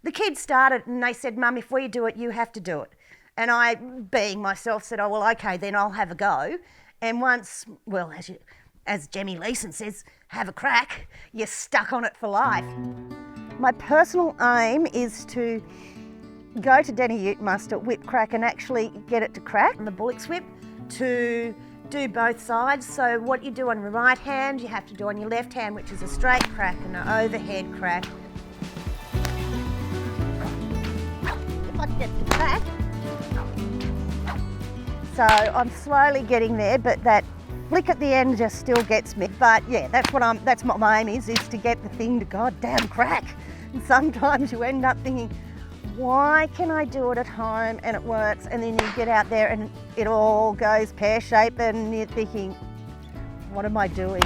The kids started and they said, Mum, if we do it, you have to do it. And I, being myself, said, oh, well, okay, then I'll have a go. And once, well, as Jemmy Leeson says, have a crack, you're stuck on it for life. My personal aim is to go to Denny Ute Muster, whip crack, and actually get it to crack. And the bullocks whip to do both sides. So what you do on your right hand, you have to do on your left hand, which is a straight crack and an overhead crack. If I can get the crack. So I'm slowly getting there, but that flick at the end just still gets me. But yeah, that's what my aim is to get the thing to goddamn crack. And sometimes you end up thinking, why can I do it at home and it works? And then you get out there and it all goes pear-shaped and you're thinking, what am I doing?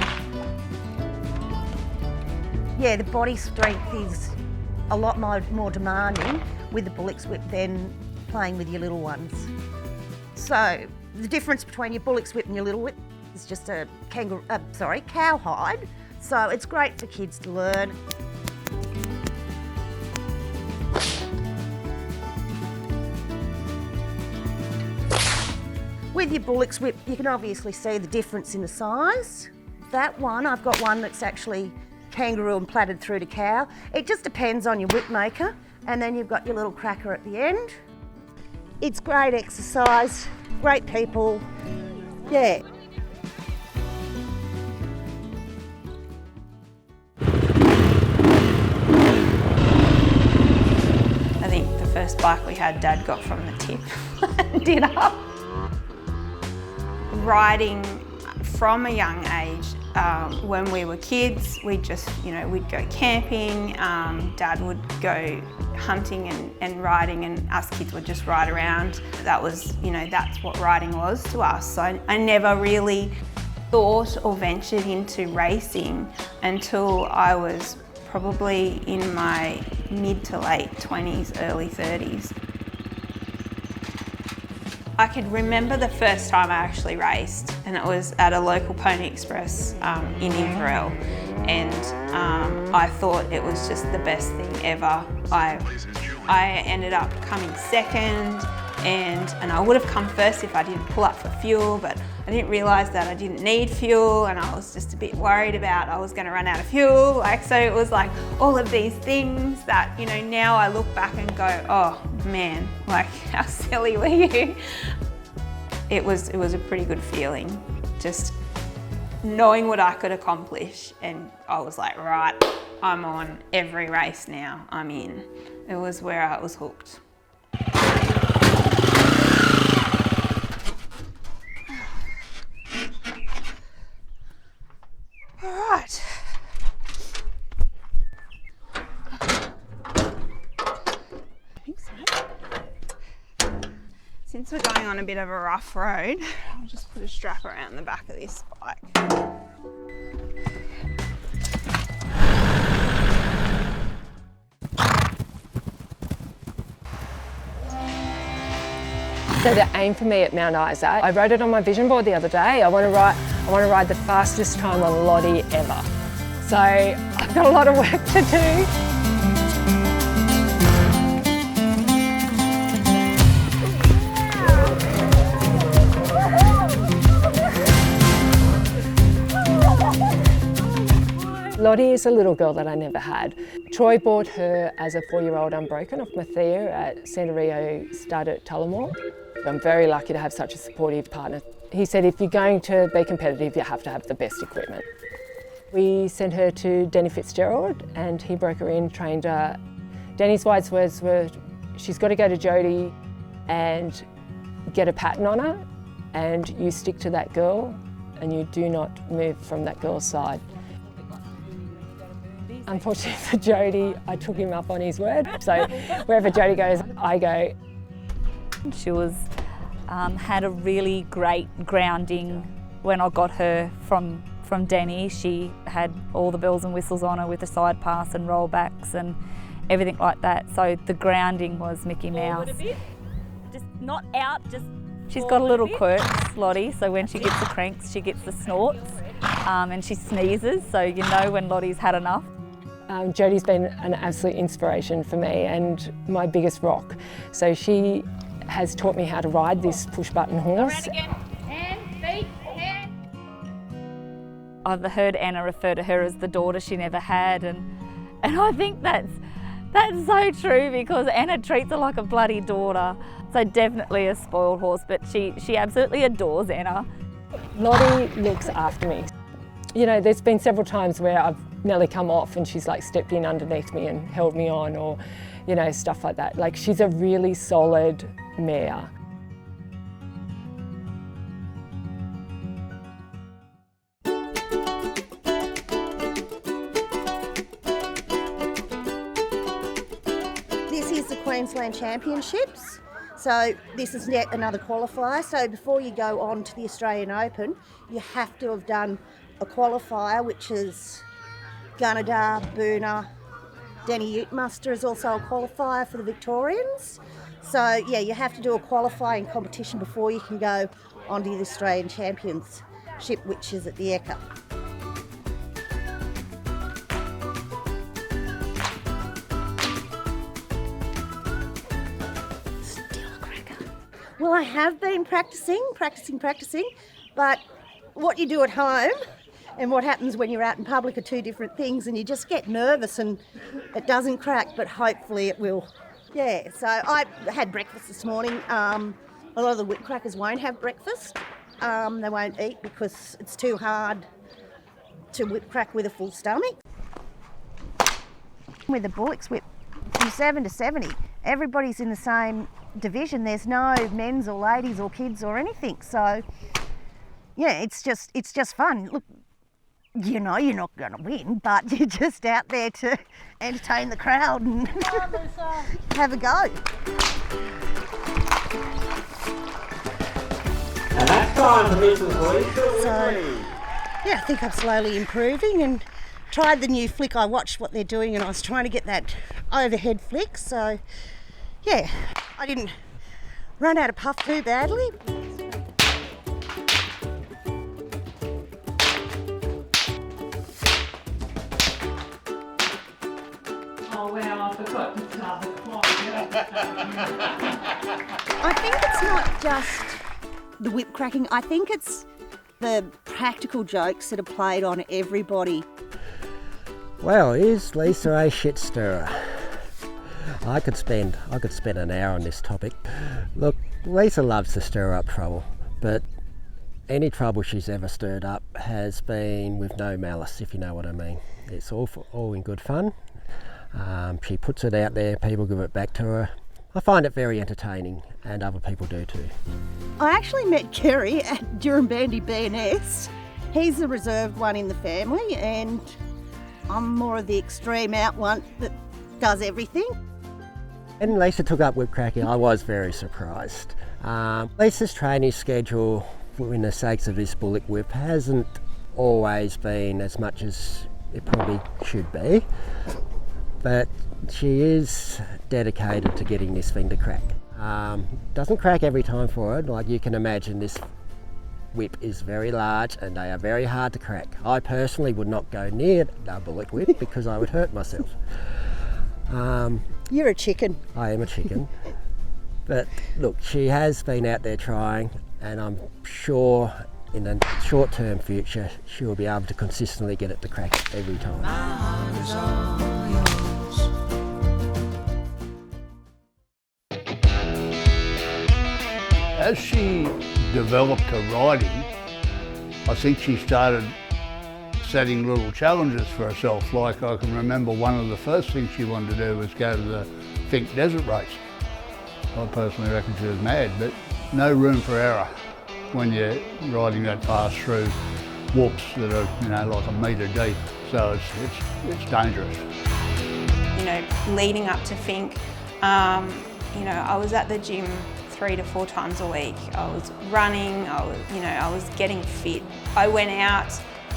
Yeah, the body strength is a lot more demanding with the bullocks whip than playing with your little ones. So the difference between your bullocks whip and your little whip is just a cowhide. So it's great for kids to learn. With your bullocks whip, you can obviously see the difference in the size. That one, I've got one that's actually kangaroo and plaited through to cow. It just depends on your whip maker. And then you've got your little cracker at the end. It's great exercise, great people, yeah. I think the first bike we had, Dad got from the tip at dinner. Riding from a young age, when we were kids, we'd go camping, Dad would go hunting and riding, and us kids would just ride around. That was, that's what riding was to us. So I never really thought or ventured into racing until I was probably in my mid to late 20s, early 30s. I could remember the first time I actually raced, and it was at a local Pony Express in Inverell, and I thought it was just the best thing ever. I ended up coming second, and I would have come first if I didn't pull up for fuel, but I didn't realise that I didn't need fuel, and I was just a bit worried about I was going to run out of fuel. So it was like all of these things that, now I look back and go, oh man, how silly were you? It was a pretty good feeling, just knowing what I could accomplish, and I was like, right, I'm on every race now, I'm in. It was where I was hooked. All right. Since we're going on a bit of a rough road, I'll just put a strap around the back of this bike. So the aim for me at Mount Isa, I wrote it on my vision board the other day. I want to ride the fastest time on Lottie ever. So I've got a lot of work to do. Lottie is a little girl that I never had. Troy bought her as a 4-year-old unbroken off Mathia at Santa Rio Stud at Tullamore. I'm very lucky to have such a supportive partner. He said if you're going to be competitive, you have to have the best equipment. We sent her to Denny Fitzgerald and he broke her in, trained her. Denny's wise words were, she's got to go to Jodie and get a pattern on her, and you stick to that girl and you do not move from that girl's side. Unfortunately for Jodie, I took him up on his word. So wherever Jodie goes, I go. She had a really great grounding when I got her from Denny. She had all the bells and whistles on her with the side pass and rollbacks and everything like that. So the grounding was Mickey Mouse. Just not out, just she's got a little quirks, Lottie, so when she gets the cranks, she gets the snorts and she sneezes, so you know when Lottie's had enough. Jodie's been an absolute inspiration for me and my biggest rock. So she has taught me how to ride this push-button horse. I've heard Anna refer to her as the daughter she never had, and I think that's so true, because Anna treats her like a bloody daughter. So definitely a spoiled horse, but she absolutely adores Anna. Lottie looks after me. You know, there's been several times where I've nearly come off and she's like stepped in underneath me and held me on, or, you know, stuff like that. Like, she's a really solid mare. This is the Queensland Championships. So this is yet another qualifier. So before you go on to the Australian Open, you have to have done a qualifier, which is Gunnedah, Boona, Denny Utemuster is also a qualifier for the Victorians. So yeah, you have to do a qualifying competition before you can go onto the Australian Championship, which is at the Ekka. Well, I have been practicing, but what you do at home and what happens when you're out in public are two different things, and you just get nervous and it doesn't crack, but hopefully it will. Yeah, so I had breakfast this morning. A lot of the whip-crackers won't have breakfast. They won't eat because it's too hard to whip-crack with a full stomach. With the Bullocks whip, from 7 to 70, everybody's in the same division. There's no men's or ladies or kids or anything. So yeah, it's just fun. Look, you know you're not going to win, but you're just out there to entertain the crowd and have a go. And that's time for Mrs. Lisa. So yeah, I think I'm slowly improving, and tried the new flick. I watched what they're doing and I was trying to get that overhead flick. So yeah, I didn't run out of puff too badly. Oh wow, I forgot to start the clock. I think it's not just the whip cracking, I think it's the practical jokes that are played on everybody. Well, is Lisa a shit stirrer? I could spend an hour on this topic. Look, Lisa loves to stir up trouble, but any trouble she's ever stirred up has been with no malice, if you know what I mean. It's all in good fun. She puts it out there, people give it back to her. I find it very entertaining, and other people do too. I actually met Kerry at Durrumbandi B&S. He's the reserved one in the family, and I'm more of the extreme out one that does everything. When Lisa took up whip cracking, I was very surprised. Lisa's training schedule, in the sakes of this bullock whip, hasn't always been as much as it probably should be, but she is dedicated to getting this thing to crack. Doesn't crack every time for her. Like you can imagine, this whip is very large and they are very hard to crack. I personally would not go near a bullock whip because I would hurt myself. You're a chicken. I am a chicken. But look, she has been out there trying, and I'm sure in the short-term future she'll be able to consistently get it to crack every time. As she developed her riding, I think she started setting little challenges for herself. Like I can remember one of the first things she wanted to do was go to the Think Desert race. I personally reckon she was mad, but no room for error when you're riding that fast through whoops that are, you know, like a metre deep. So it's dangerous. You know, leading up to Think, you know, I was at the gym 3 to 4 times a week. I was running, I was getting fit. I went out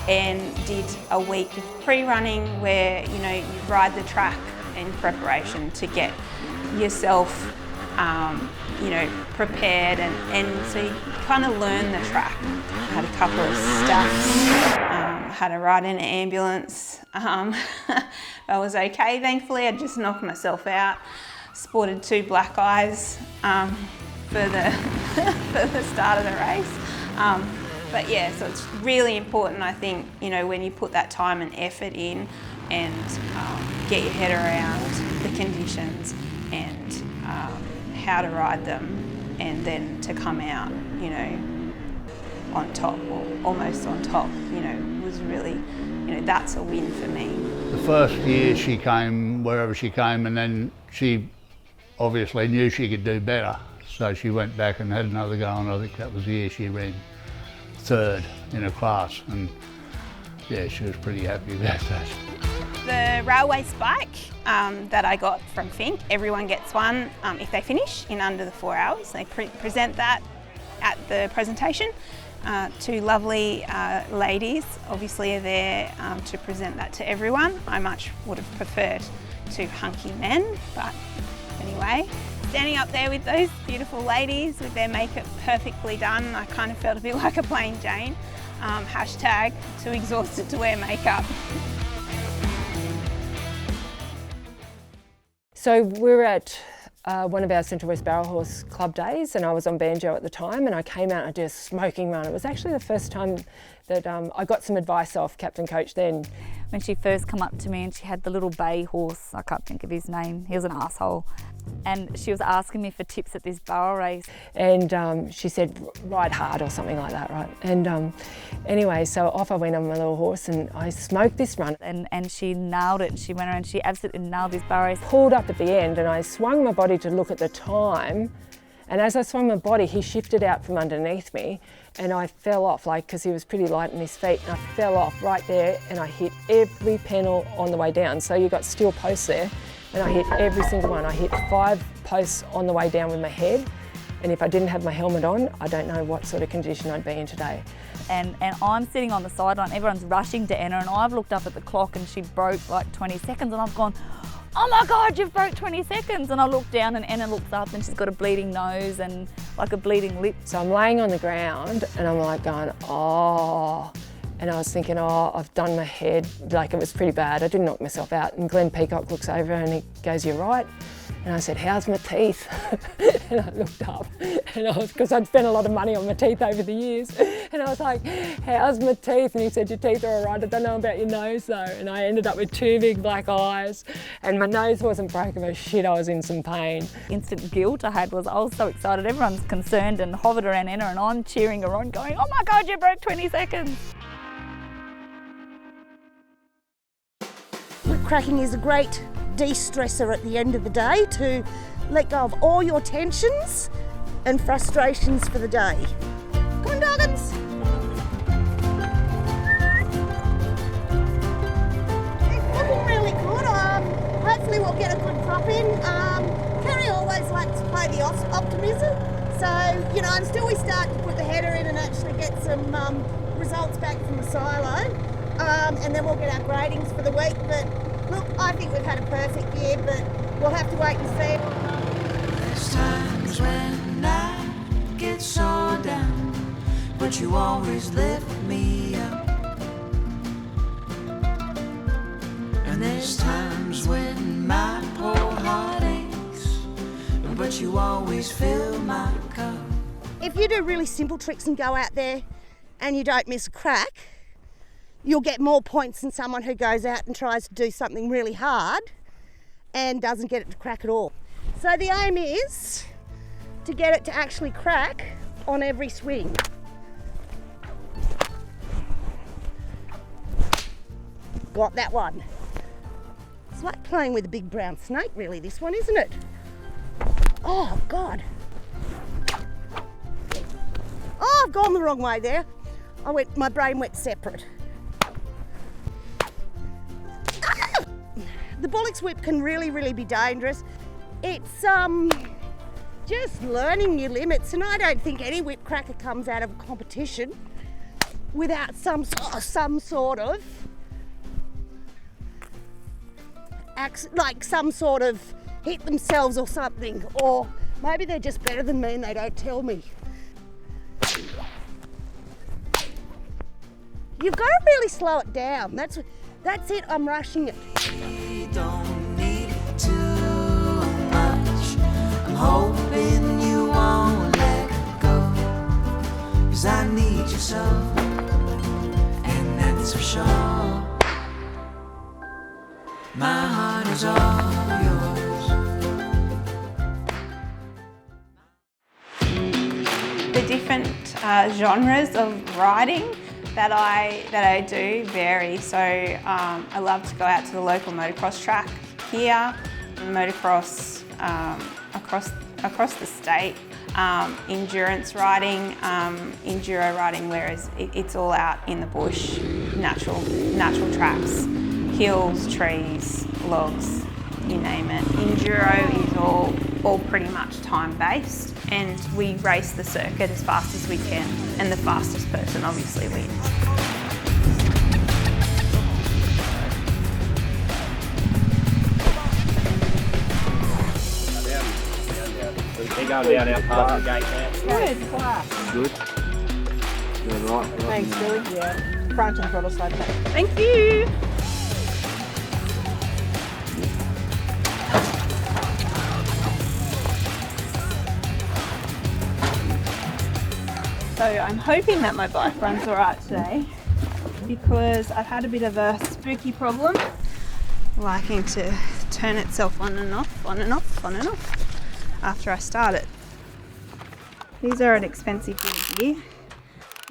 and did a week of pre-running where, you know, you ride the track in preparation to get yourself, you know, prepared, and so you kind of learn the track. I had a couple of staffs, had to ride in an ambulance. I was okay, thankfully. I just knocked myself out. Sported 2 black eyes for the for the start of the race. But yeah, so it's really important, I think, you know, when you put that time and effort in and get your head around the conditions and how to ride them, and then to come out, you know, on top or almost on top, you know, was really, you know, that's a win for me. The first year she came, wherever she came, and then she obviously knew she could do better, so she went back and had another go, and I think that was the year she ran 3rd in her class, and yeah, she was pretty happy about that. The railway spike that I got from Fink, everyone gets one if they finish in under the 4 hours. They present that at the presentation. 2 lovely ladies obviously are there to present that to everyone. I much would have preferred 2 hunky men, but anyway. Standing up there with those beautiful ladies with their makeup perfectly done, I kind of felt a bit like a plain Jane. Hashtag too exhausted to wear makeup. So we're at one of our Central West Barrel Horse Club days, and I was on banjo at the time, and I came out and I did a smoking run. It was actually the first time that I got some advice off Captain Coach then. When she first come up to me and she had the little bay horse, I can't think of his name, he was an asshole. And she was asking me for tips at this barrel race. And she said, ride hard or something like that, right? And anyway, so off I went on my little horse and I smoked this run. And she nailed it. She went around, she absolutely nailed this barrel race. Pulled up at the end and I swung my body to look at the time. And as I swung my body, he shifted out from underneath me and I fell off, because he was pretty light in his feet, and I fell off right there and I hit every panel on the way down. So you've got steel posts there, and I hit every single one. I hit 5 posts on the way down with my head, and if I didn't have my helmet on, I don't know what sort of condition I'd be in today. And I'm sitting on the sideline, everyone's rushing to Anna, and I've looked up at the clock and she broke like 20 seconds, and I've gone, oh my God, you've broke 20 seconds. And I look down and Anna looks up and she's got a bleeding nose and like a bleeding lip. So I'm laying on the ground and I'm like going, oh. And I was thinking, oh, I've done my head. Like, it was pretty bad. I didn't knock myself out. And Glenn Peacock looks over and he goes, you're right. And I said, how's my teeth? And I looked up, and because I'd spent a lot of money on my teeth over the years. And I was like, how's my teeth? And he said, your teeth are all right. I don't know about your nose though. And I ended up with 2 big black eyes, and my nose wasn't broken, but shit, I was in some pain. Instant guilt I had was I was so excited. Everyone's concerned and hovered around Anna, and I'm cheering her on going, oh my God, you broke 20 seconds. Whip-cracking is a great de-stressor at the end of the day to let go of all your tensions and frustrations for the day. Come on, doggins! It's looking really good. Hopefully we'll get a good crop in. Kerry always likes to play the optimism, so, you know, until we start to put the header in and actually get some results back from the silo, and then we'll get our gradings for the week. But look, I think we've had a perfect year, but we'll have to wait and see. There's times when I get so down, but you always lift me up. And there's times when my poor heart aches, but you always fill my cup. If you do really simple tricks and go out there and you don't miss a crack, you'll get more points than someone who goes out and tries to do something really hard and doesn't get it to crack at all. So the aim is to get it to actually crack on every swing. Got that one. It's like playing with a big brown snake, really, this one, isn't it? Oh, God. Oh, I've gone the wrong way there. My brain went separate. The bullock's whip can really, really be dangerous. It's just learning your limits, and I don't think any whip cracker comes out of a competition without some sort of hit themselves or something, or maybe they're just better than me and they don't tell me. You've got to really slow it down. That's it, I'm rushing it. You don't need too much. I'm hoping you won't let go, 'cause I need you so, and that's for sure. My heart is all yours. The different genres of riding that I do vary. So I love to go out to the local motocross track here, motocross across the state, endurance riding, enduro riding, whereas it's all out in the bush, natural tracks, hills, trees, logs, you name it. Enduro is all pretty much time-based, and we race the circuit as fast as we can, and the fastest person obviously wins. They're going down our path and gate now. Good, class. Good. Doing right. Thanks, Billy. Yeah. Front and throttle side back. Thank you. So I'm hoping that my bike runs all right today, because I've had a bit of a spooky problem, liking to turn itself on and off, on and off, on and off after I start it. These are an expensive bit of gear. You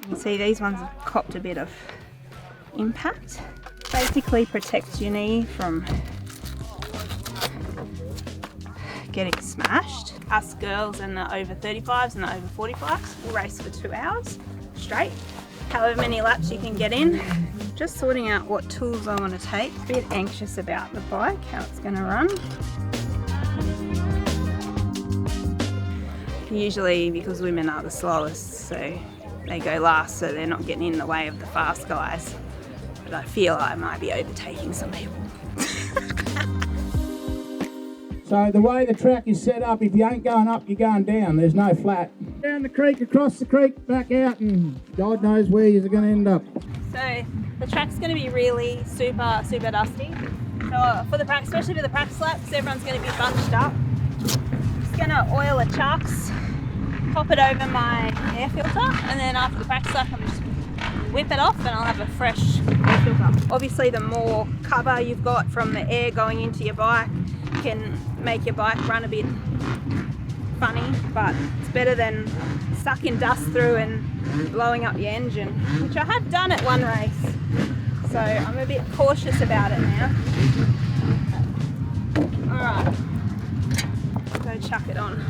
can see these ones have copped a bit of impact. Basically protects your knee from getting smashed. Us girls and the over 35s and the over 45s will race for 2 hours straight, however many laps you can get in. Just sorting out what tools I want to take. A bit anxious about the bike, how it's going to run. Usually, because women are the slowest, so they go last, so they're not getting in the way of the fast guys. But I feel I might be overtaking some people. So the way the track is set up, if you ain't going up, you're going down. There's no flat. Down the creek, across the creek, back out, and God knows where you're going to end up. So the track's going to be really super dusty. So for the practice, especially for the practice laps, everyone's going to be bunched up. Just going to oil the chucks, pop it over my air filter, and then after the practice lap, I'm just whip it off and I'll have a fresh air filter. Obviously, the more cover you've got from the air going into your bike can make your bike run a bit funny, but it's better than sucking dust through and blowing up your engine, which I have done at one race. So I'm a bit cautious about it now. Alright, go chuck it on.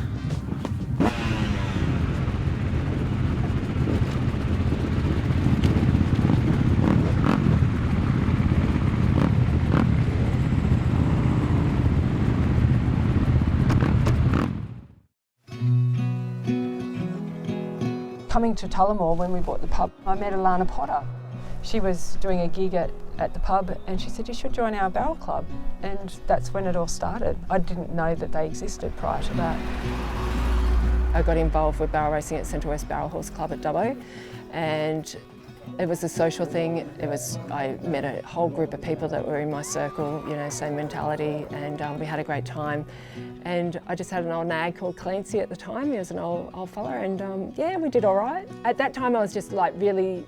Coming to Tullamore when we bought the pub, I met Alana Potter. She was doing a gig at the pub and she said, you should join our barrel club. And that's when it all started. I didn't know that they existed prior to that. I got involved with barrel racing at Central West Barrel Horse Club at Dubbo, and it was a social thing. I met a whole group of people that were in my circle, you know, same mentality, and we had a great time. And I just had an old nag called Clancy at the time. He was an old fella, and yeah, we did all right. At that time, I was just like really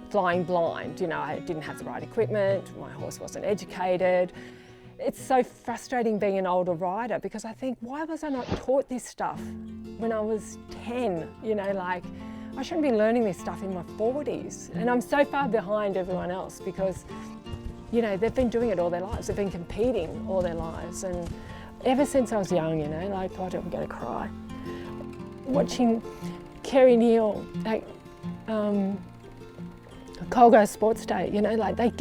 flying blind. You know, I didn't have the right equipment. My horse wasn't educated. It's so frustrating being an older rider because I think, why was I not taught this stuff when I was 10? You know, like, I shouldn't be learning this stuff in my 40s. And I'm so far behind everyone else because, you know, they've been doing it all their lives. They've been competing all their lives. And ever since I was young, you know, like, God, I'm going to cry. Watching Kerry Neal at Colgrove Sports Day, you know, like they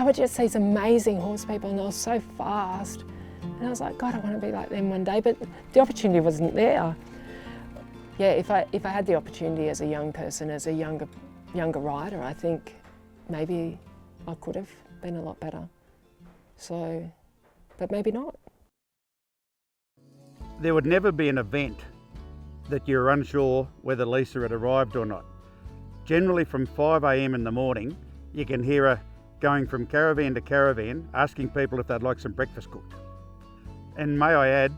were just these amazing horse people and they were so fast. And I was like, God, I want to be like them one day, but the opportunity wasn't there. Yeah, if I had the opportunity as a young person, as a younger rider, I think maybe I could have been a lot better. So, but maybe not. There would never be an event that you're unsure whether Lisa had arrived or not. Generally from 5 a.m. in the morning, you can hear her going from caravan to caravan, asking people if they'd like some breakfast cooked. And may I add,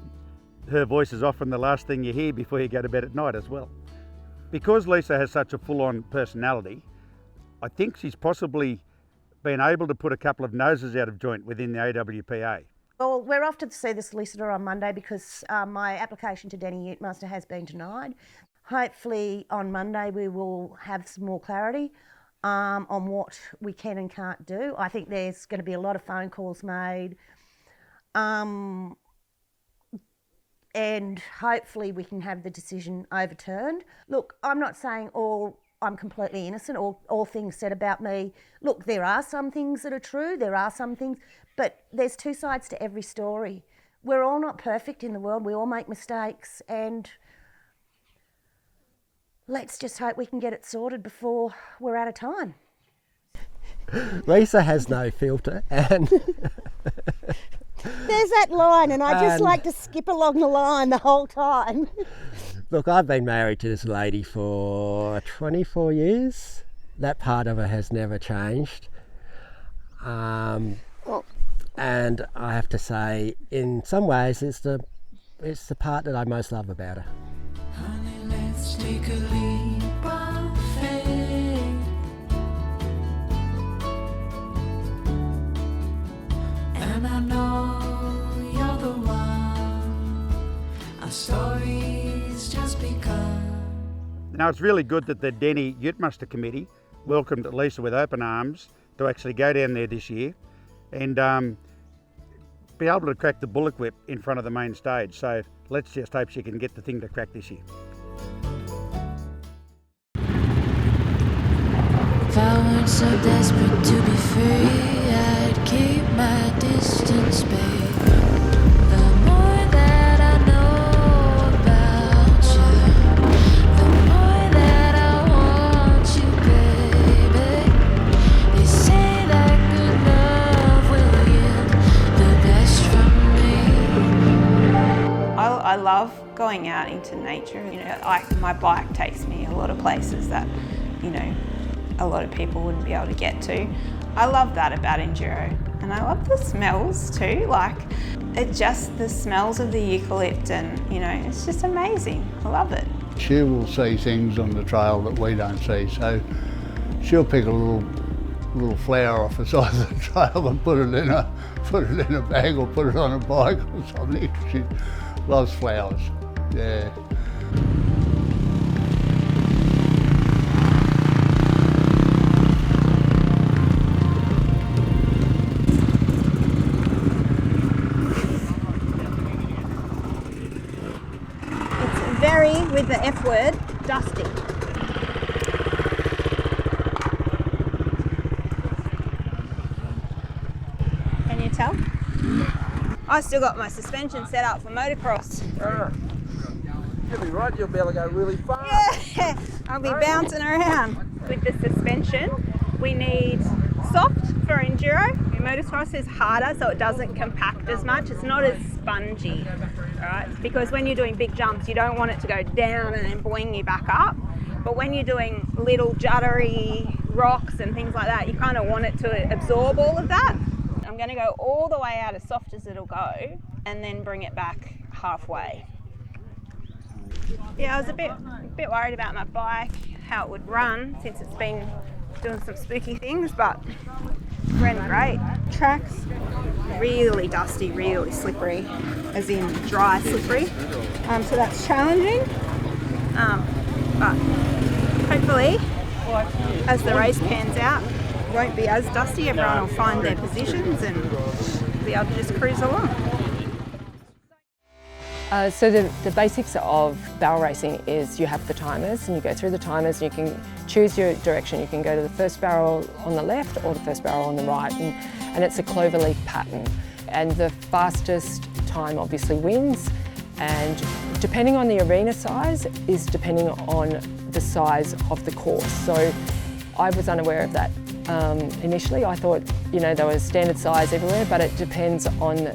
her voice is often the last thing you hear before you go to bed at night as well. Because Lisa has such a full-on personality, I think she's possibly been able to put a couple of noses out of joint within the AWPA. Well, we're off to see the solicitor on Monday because my application to Denny Utemaster has been denied. Hopefully on Monday we will have some more clarity on what we can and can't do. I think there's going to be a lot of phone calls made, and hopefully we can have the decision overturned. Look, I'm not saying I'm completely innocent, all things said about me. Look, there are some things that are true, there are some things, but there's two sides to every story. We're all not perfect in the world, we all make mistakes, and let's just hope we can get it sorted before we're out of time. Lisa has no filter, and there's that line, and I just like to skip along the line the whole time. Look, I've been married to this lady for 24 years. That part of her has never changed. And I have to say, in some ways, it's the part that I most love about her. Honey, let's take a leap of faith. And I know you're the one. Our stories just begun. Now, it's really good that the Denny Utemaster Committee welcomed Lisa with open arms to actually go down there this year and be able to crack the bullock whip in front of the main stage. So let's just hope she can get the thing to crack this year. If I weren't so desperate to be free, I'd keep my distance, babe. The more that I know about you, the more that I want you, baby. They say that good love will yield the best from me. I love going out into nature. You know, my bike takes me a lot of places that, you know, a lot of people wouldn't be able to get to. I love that about Enduro. And I love the smells too, like the smells of the eucalypt, and you know, it's just amazing. I love it. She will see things on the trail that we don't see, so she'll pick a little flower off the side of the trail and put it in a bag or put it on a bike or something. She loves flowers, yeah. Very, with the F word, dusty. Can you tell? I still got my suspension set up for motocross. You'll be right, you'll be able to go really fast. Yeah, I'll be bouncing around. With the suspension, we need soft for enduro. Motocross is harder, so it doesn't compact as much. It's not as spongy, all right? Because when you're doing big jumps, you don't want it to go down and then boing you back up. But when you're doing little juddery rocks and things like that, you kind of want it to absorb all of that. I'm going to go all the way out as soft as it'll go and then bring it back halfway. Yeah, I was a bit worried about my bike, how it would run since it's been doing some spooky things, but it ran great. Tracks, really dusty, really slippery, as in dry slippery. So that's challenging, but hopefully as the race pans out, it won't be as dusty. Everyone will find their positions and be able to just cruise along. So the basics of barrel racing is you have the timers and you go through the timers and you can choose your direction. You can go to the first barrel on the left or the first barrel on the right, and it's a cloverleaf pattern. And the fastest time obviously wins, and depending on the arena size is depending on the size of the course. So I was unaware of that initially. I thought, you know, there was standard size everywhere, but it depends on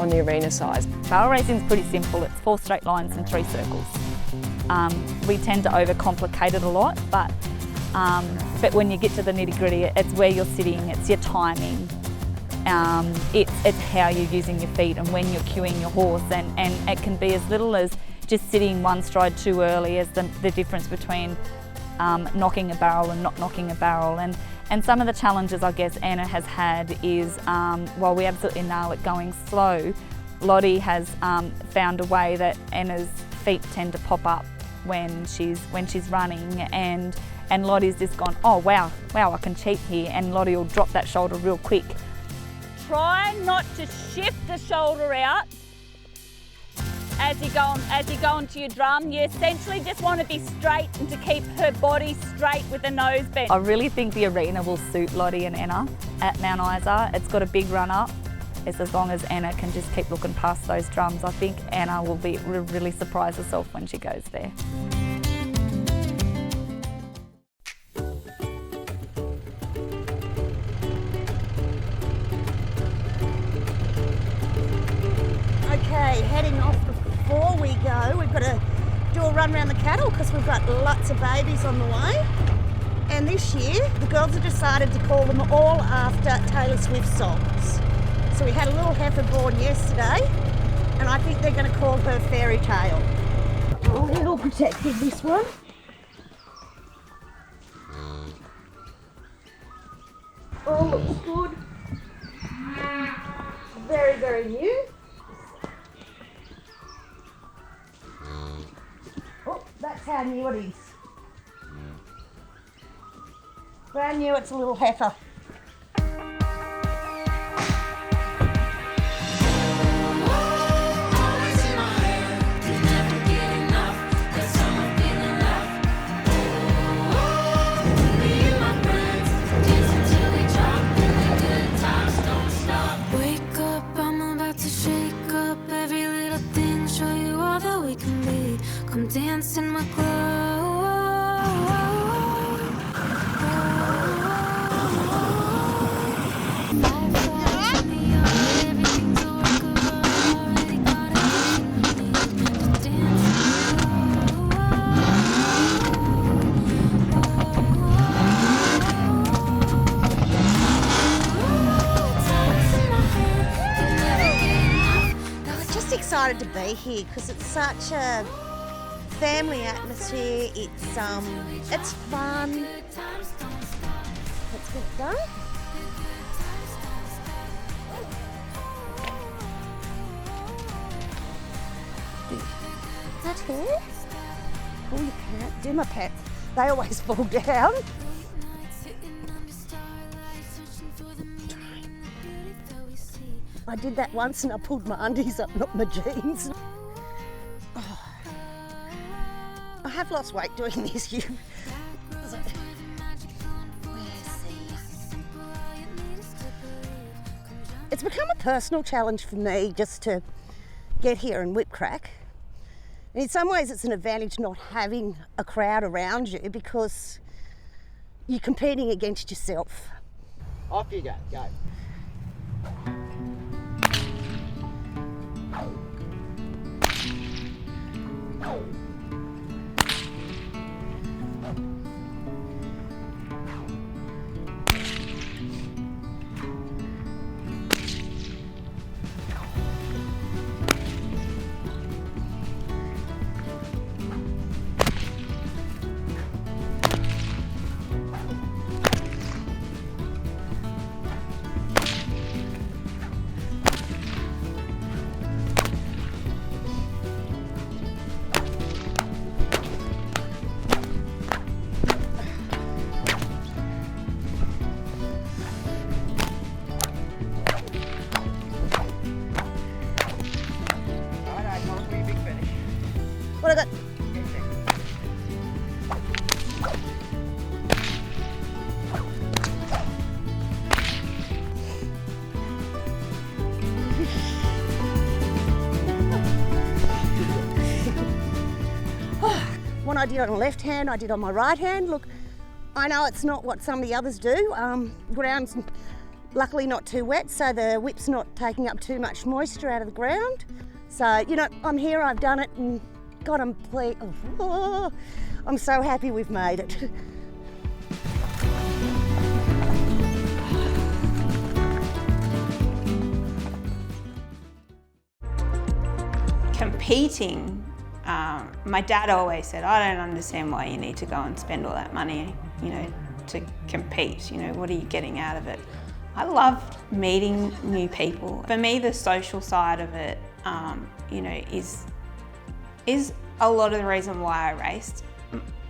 the arena size. Barrel racing is pretty simple. It's 4 straight lines and 3 circles. We tend to overcomplicate it a lot, but But when you get to the nitty-gritty, it's where you're sitting, it's your timing, it's how you're using your feet and when you're cueing your horse, and it can be as little as just sitting one stride too early as the difference between knocking a barrel and not knocking a barrel. And some of the challenges I guess Anna has had is, while we absolutely nail it going slow, Lottie has found a way that Anna's feet tend to pop up when she's running, and Lottie's just gone, oh wow, I can cheat here, and Lottie will drop that shoulder real quick. Try not to shift the shoulder out as you go into your drum. You essentially just want to be straight and to keep her body straight with the nose bent. I really think the arena will suit Lottie and Anna at Mount Isa. It's got a big run up. It's as long as Anna can just keep looking past those drums. I think Anna will really surprise herself when she goes there. Okay, heading off. Before we go, we've got to do a run around the cattle because we've got lots of babies on the way. And this year, the girls have decided to call them all after Taylor Swift songs. So we had a little heifer born yesterday, and I think they're going to call her Fairy Tale. Oh, they're all protected, this one. All looks good. Very, very new. Oh, that's how new it is. Brand new, it's a little heifer. Come dance in my glow. Just excited to be here because it's such a family atmosphere. It's fun. Let's get it done. That here. Pull your pet. Do my pets. They always fall down. I did that once and I pulled my undies up, not my jeans. I have lost weight doing this. It's become a personal challenge for me just to get here and whip crack. And in some ways it's an advantage not having a crowd around you because you're competing against yourself. Off you go, go. What I got? One I did on the left hand, I did on my right hand. Look, I know it's not what some of the others do. Ground's luckily not too wet, so the whip's not taking up too much moisture out of the ground. So, you know, I'm here, I've done it, and God, I'm so happy we've made it. competing, my dad always said, I don't understand why you need to go and spend all that money, you know, to compete. You know, what are you getting out of it? I love meeting new people. For me, the social side of it, you know, is a lot of the reason why I raced.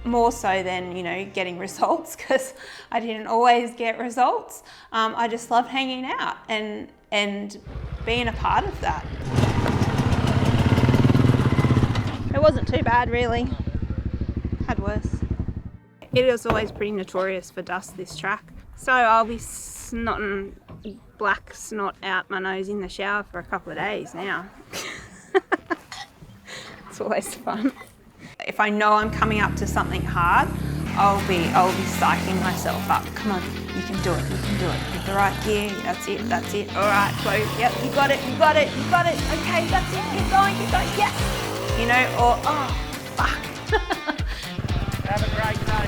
More so than, you know, getting results, because I didn't always get results. I just loved hanging out and being a part of that. It wasn't too bad, really. Had worse. It is always pretty notorious for dust, this track. So I'll be snotting black snot out my nose in the shower for a couple of days now. It's always fun. If I know I'm coming up to something hard, I'll be psyching myself up. Come on, you can do it, you can do it. With the right gear, that's it, that's it. All right, go, yep, you got it, you got it, you got it. Okay, that's it, keep going, yes. You know, or, oh, fuck. Have a great day.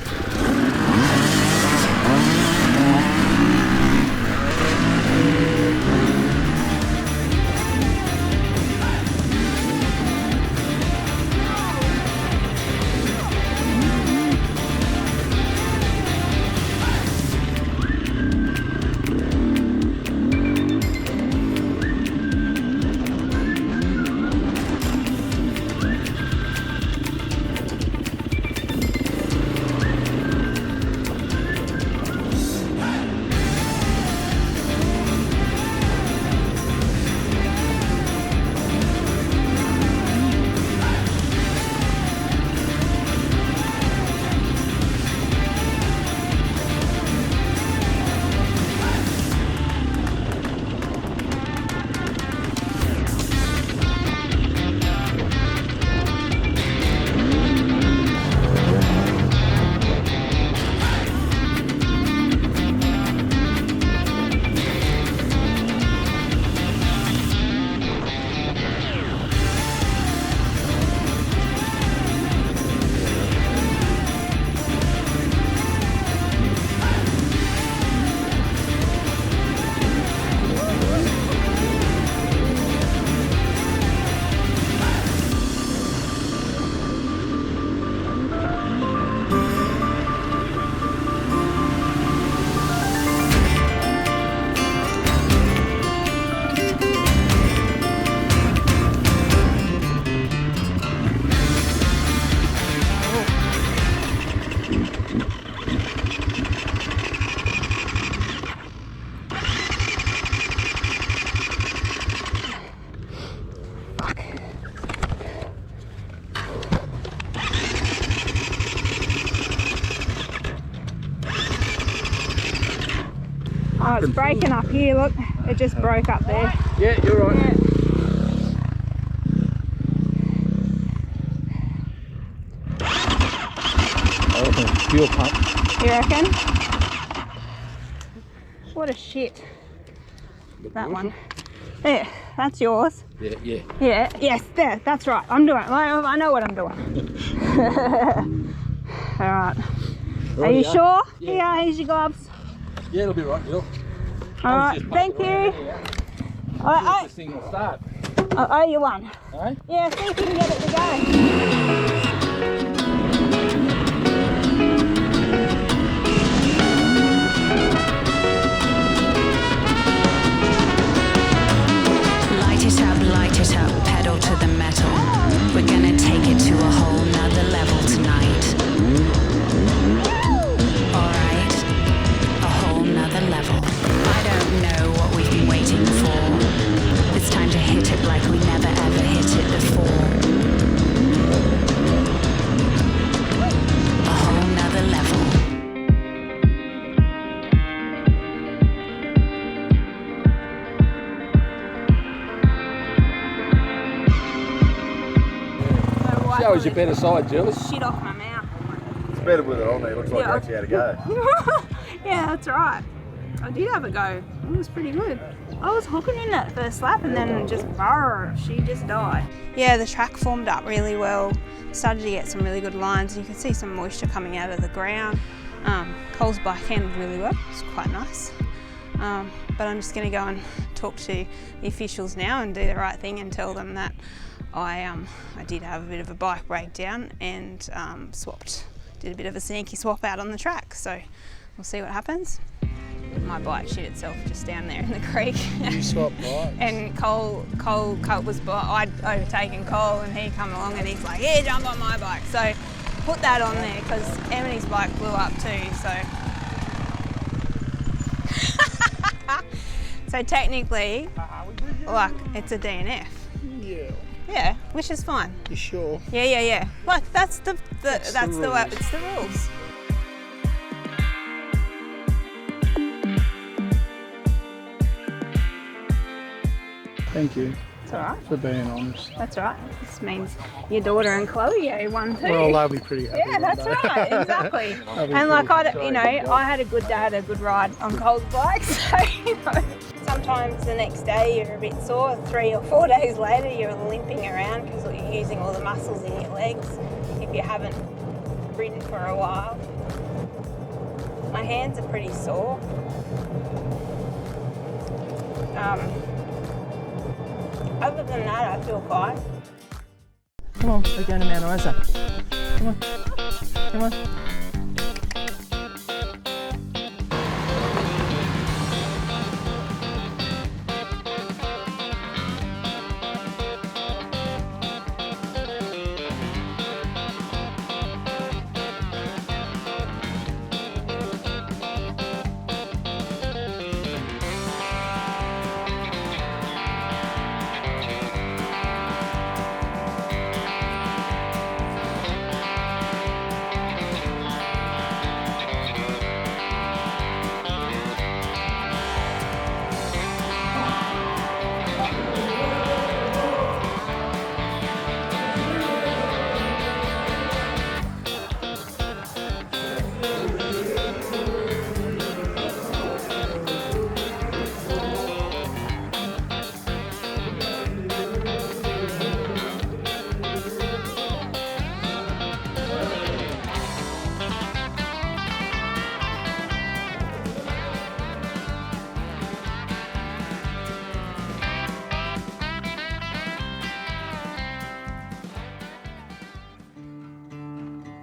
Oh, it's breaking up here, look. It just broke up there. Yeah, you're right. Yeah. Fuel pump. You reckon? What a shit. That one. There, that's yours. Yeah, yeah. Yeah, yes, there, that's right. I'm doing it. I know what I'm doing. All right. Are you sure? Yeah, here's your gloves. Yeah, it'll be right, Gill. All right, thank you. This thing will start. I owe you one. Eh? Yeah, see if you can get it to go. Light it up, pedal to the metal. We're gonna take it to a whole nother level tonight. Alright, a whole nother level. I don't know what we've been waiting for. It's time to hit it like we never ever hit it before. A whole nother level. Shows your better side, Gill. Shit off my mouth. It's better with it on there. Looks like you actually had a go. Yeah, that's right. I did have a go. It was pretty good. I was hooking in that first lap and then just she just died. Yeah, the track formed up really well. Started to get some really good lines. You can see some moisture coming out of the ground. Cole's bike handled really well. It's quite nice. But I'm just going to go and talk to the officials now and do the right thing and tell them that I did have a bit of a bike breakdown and did a bit of a sneaky swap out on the track. So we'll see what happens. My bike shit itself just down there in the creek. You swapped bikes? And Cole was, I'd overtaken Cole and he come along and he's like, yeah, jump on my bike. So put that on there because Emily's bike blew up too, so. So technically, like, it's a DNF. Yeah. Yeah, which is fine. You sure? Yeah. Like, that's the way, it's the rules. Thank you. It's all right. For being honest. That's right. This means your daughter and Chloe won too. Well, they'll be pretty happy. Yeah, that's right. Exactly. And like I had a good day, had a good ride on Cole's bike. So sometimes the next day you're a bit sore. 3 or 4 days later you're limping around because you're using all the muscles in your legs. If you haven't ridden for a while, my hands are pretty sore. Other than that, I feel fine. Come on, we're going to Mount Isa. Come on. Come on.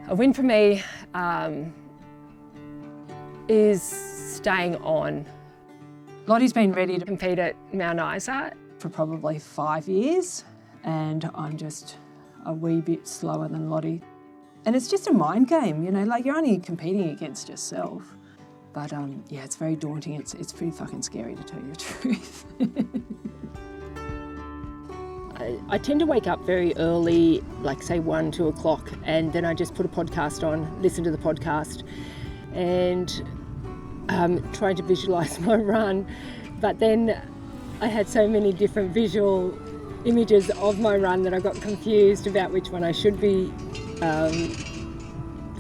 A win for me is staying on. Lottie's been ready to compete at Mount Isa for probably 5 years, and I'm just a wee bit slower than Lottie. And it's just a mind game, you know, like you're only competing against yourself. But yeah, it's very daunting. It's pretty fucking scary to tell you the truth. I tend to wake up very early, like say 1, 2 o'clock, and then I just put a podcast on, listen to the podcast, and trying to visualise my run. But then I had so many different visual images of my run that I got confused about which one I should be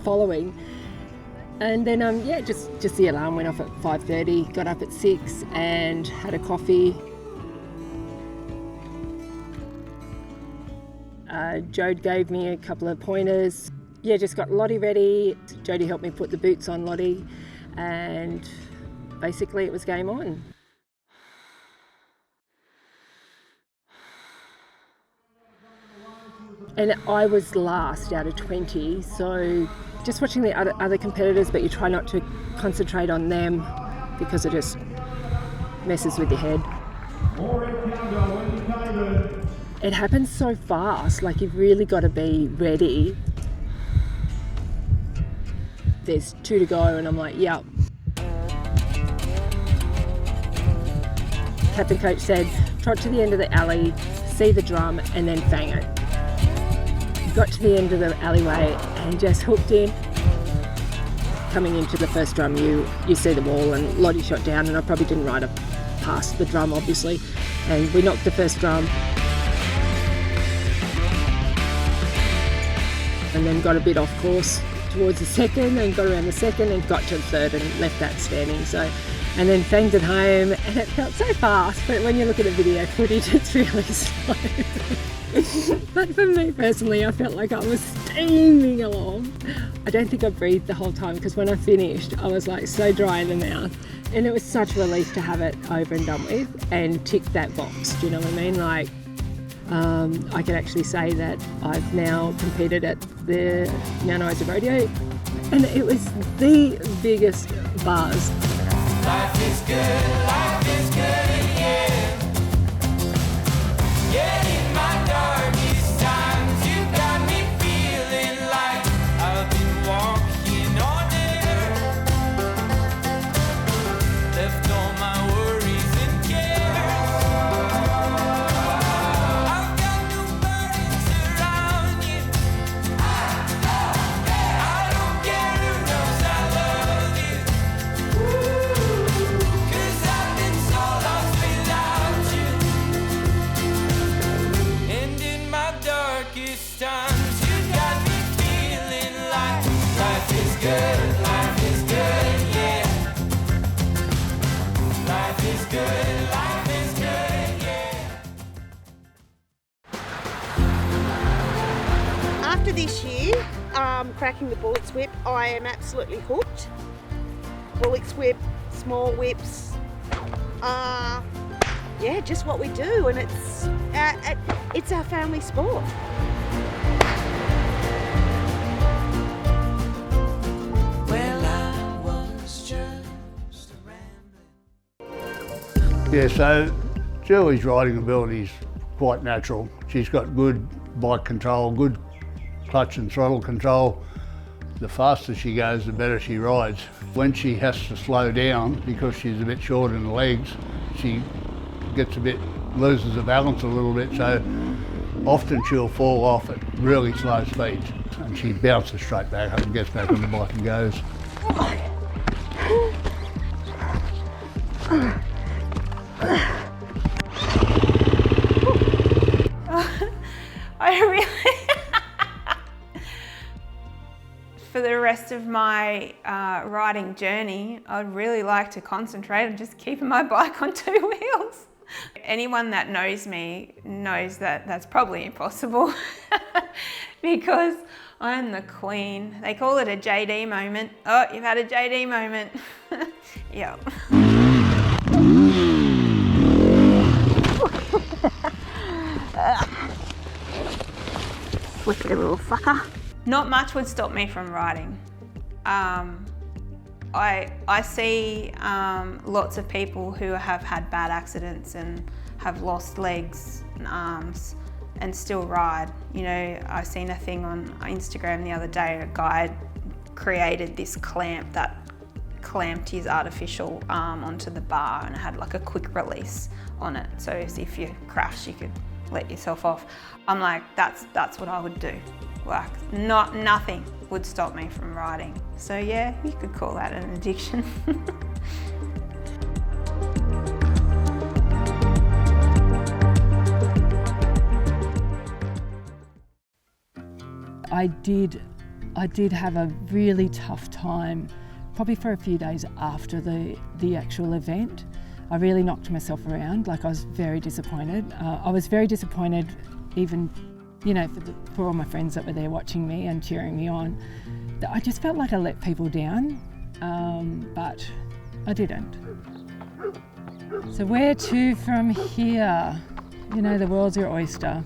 following. And then yeah, just the alarm went off at 5:30, got up at 6 and had a coffee. Jode gave me a couple of pointers. Yeah, just got Lottie ready. Jodie helped me put the boots on Lottie, and basically it was game on. And I was last out of 20, so just watching the other competitors, but you try not to concentrate on them because it just messes with your head. It happens so fast, like you've really got to be ready. There's 2 to go and I'm like, yep. Captain Coach said, trot to the end of the alley, see the drum and then fang it. Got to the end of the alleyway and just hooked in. Coming into the first drum, you see the wall, and Lottie shot down, and I probably didn't ride her past the drum, obviously. And we knocked the first drum. And then got a bit off course towards the second, and got around the second, and got to the third, and left that standing. So, and then fanged it home, and it felt so fast. But when you look at the video footage, it's really slow. But for me personally, I felt like I was steaming along. I don't think I breathed the whole time, because when I finished, I was like so dry in the mouth. And it was such a relief to have it over and done with and tick that box. Do you know what I mean? Like, I can actually say that I've now competed at the Mount Isa Rodeo, and it was the biggest buzz. Life is good, yeah. Yeah, in my darkest times, you got me feeling like I've been walking on air. Left all my worries and cares. I've got no burdens around you. I don't care who knows I love you. 'Cause I've been so lost without you. And in my darkest times, you got me feeling like life is good, yeah. Life is good, yeah. After this year, cracking the Bullets Whip, I am absolutely hooked. Bullets Whip, small whips, yeah, just what we do, and it's our family sport. Well, I was just Yeah, so Julie's riding ability is quite natural. She's got good bike control, good clutch and throttle control. The faster she goes, the better she rides. When she has to slow down because she's a bit short in the legs, she loses her balance a little bit, so often she'll fall off at really slow speeds, and she bounces straight back up and gets back on the bike and goes. I really, for the rest of my riding journey, I'd really like to concentrate on just keeping my bike on two wheels. Anyone that knows me knows that that's probably impossible because I'm the queen. They call it a JD moment. Oh, you've had a JD moment. Yeah. Wicked little fucker. Not much would stop me from riding. I see lots of people who have had bad accidents and have lost legs and arms and still ride. You know, I seen a thing on Instagram the other day, a guy created this clamp that clamped his artificial arm onto the bar and it had like a quick release on it. So as if you crash, you could let yourself off. I'm like, that's what I would do. Like, nothing would stop me from riding. So yeah, you could call that an addiction. I did have a really tough time, probably for a few days after the actual event. I really knocked myself around, like I was very disappointed. I was very disappointed even, you know, for all my friends that were there watching me and cheering me on. I just felt like I let people down, but I didn't. So where to from here? You know, the world's your oyster.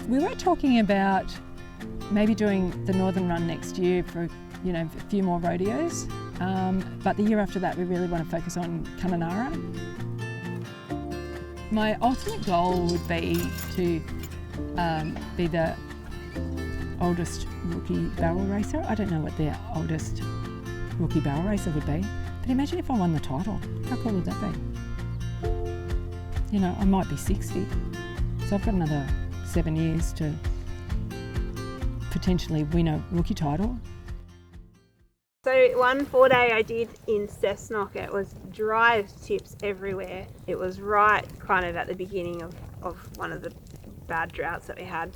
We were talking about maybe doing the Northern Run next year for, you know, a few more rodeos. But the year after that, we really want to focus on Kununurra. My ultimate goal would be to be the oldest rookie barrel racer. I don't know what the oldest rookie barrel racer would be, but imagine if I won the title. How cool would that be? You know, I might be 60, so I've got another 7 years to potentially win a rookie title. So one 4-day I did in Cessnock, it was dry tips everywhere. It was right kind of at the beginning of one of the bad droughts that we had.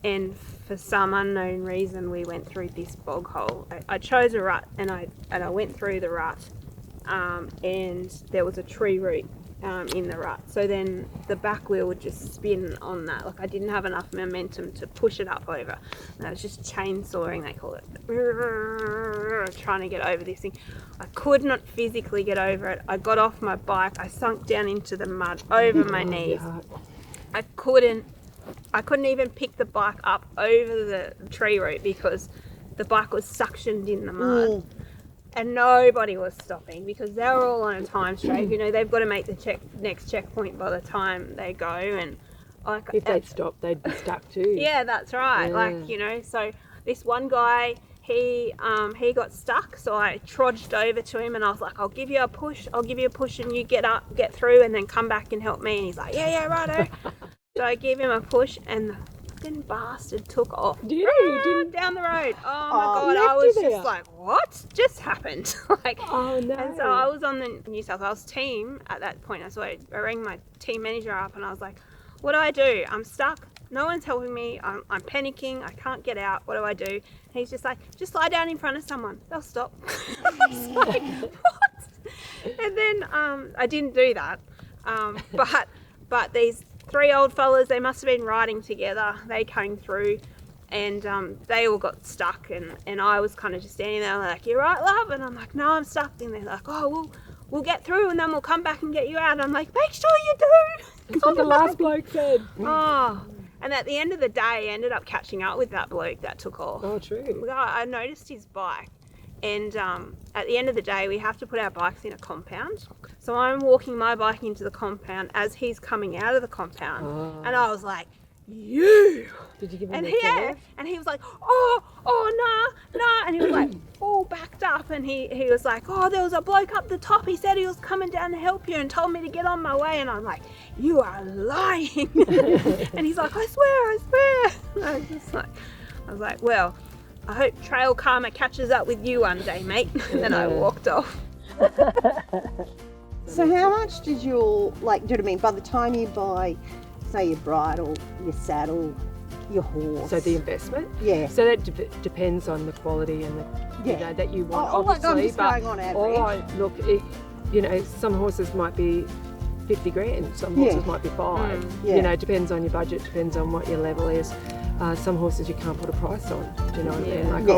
And for some unknown reason, we went through this bog hole. I chose a rut and I went through the rut and there was a tree root in the rut. So then the back wheel would just spin on that. Like I didn't have enough momentum to push it up over. And I was just chainsawing, they call it, trying to get over this thing. I could not physically get over it. I got off my bike, I sunk down into the mud over my knees. I couldn't even pick the bike up over the tree root because the bike was suctioned in the mud. And nobody was stopping because they were all on a time strafe. You know, they've got to make the next checkpoint by the time they go. And like, if they'd stopped, they'd be stuck too. Yeah, that's right. Yeah. Like, you know, so this one guy, he got stuck. So I trudged over to him and I was like, I'll give you a push and you get up, get through and then come back and help me. And he's like, yeah, righto. So I gave him a push and the fucking bastard took off. Did he? Down the road. Oh my God, I was just like, what just happened? Like, oh no. And so I was on the New South Wales team at that point. So I rang my team manager up and I was like, what do? I'm stuck. No one's helping me. I'm panicking. I can't get out. What do I do? And he's just like, just lie down in front of someone. They'll stop. I was like, what? And then I didn't do that. But these 3 old fellas, they must have been riding together. They came through and they all got stuck and I was kind of just standing there like, you right, love? And I'm like, no, I'm stuck. And they're like, oh, we'll get through and then we'll come back and get you out. And I'm like, make sure you do. That's what the last bloke said. Oh, and at the end of the day, I ended up catching up with that bloke that took off. Oh, true. I noticed his bike. And at the end of the day, we have to put our bikes in a compound. So I'm walking my bike into the compound as he's coming out of the compound. Oh. And I was like, you. Did you give him and a he, and he was like, nah. And he was like all backed up. And he was like, oh, there was a bloke up the top. He said he was coming down to help you and told me to get on my way. And I'm like, you are lying. And he's like, I swear. And I was like, well, I hope trail karma catches up with you one day, mate. And then I walked off. So how much did you, like, do you know what I mean, by the time you buy, say, your bridle, your saddle, your horse? So the investment? Yeah. So that depends on the quality and the, you know, that you want, obviously. I'm just going on average. Look, you know, some horses might be 50 grand, some horses might be 5. Yeah. You know, it depends on your budget, depends on what your level is. Some horses you can't put a price on, do you know what I mean? Like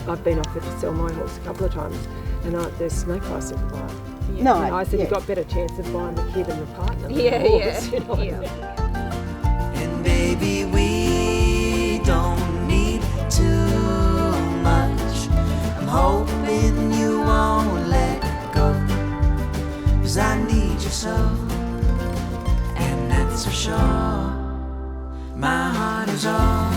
I've been offered to sell my horse a couple of times and there's no price you can buy. No, you know, I said you've got better chance of buying the kid and the partner than Yeah, the horse, you know what I mean? And baby, we don't need too much. I'm hoping you won't let go, 'cause I need you so, and that's for sure. My heart is all